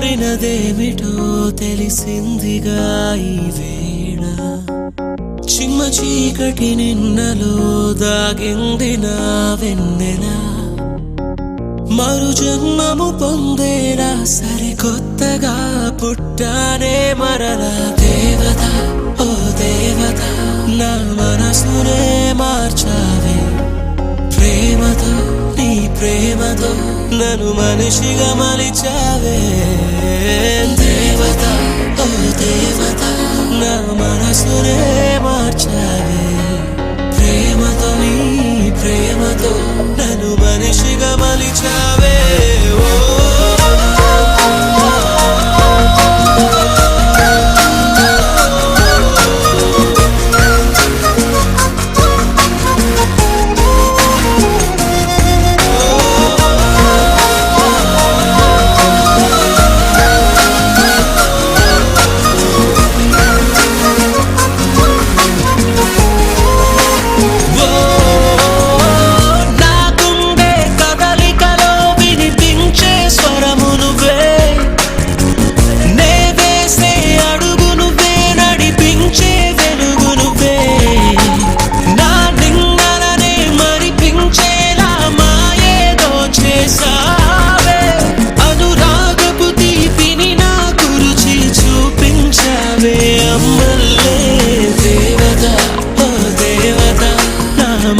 మారినదేమిటో తెలిసిందిగా ఈ వేళ చిమ్మ చీకటి నిన్నలో దాగింది నా వెన్నెల మరు జన్మము పొందేలా సరికొత్తగా పుట్టానే మరలా దేవత ఓ దేవత నా మనసునే మార్చావే ప్రేమతో నీ ప్రేమతో నన్ను మనిషిగా మలిచావే దేవత ఓ దేవత నా మనసునే మార్చావే ప్రేమతో నీ ప్రేమతో నన్ను మనిషిగా మలిచావే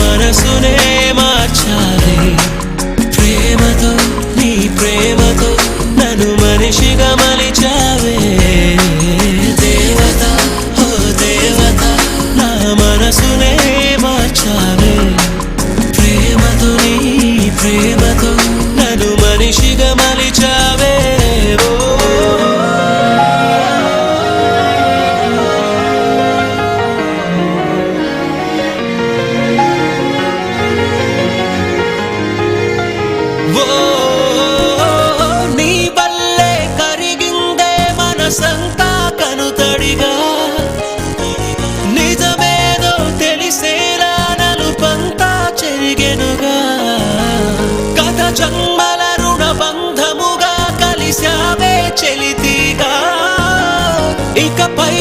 మనసునే మార్చాలి ప్రేమతో నీ ప్రేమతో నన్ను మనిషిగా మలిచావే దేవత ఓ దేవత నా మనసునే మార్చావే ప్రేమతో నీ ప్రేమతో నన్ను మనిషిగా మలిచావే నీ వల్లే కరిగిందే మనసంతా కనుతడిగా నిజమేదో తెలిసేలా నలుపంతా చెరిగెనుగా గత జన్మల రుణ బంధముగా కలిశావే చెలితిగా ఇకపై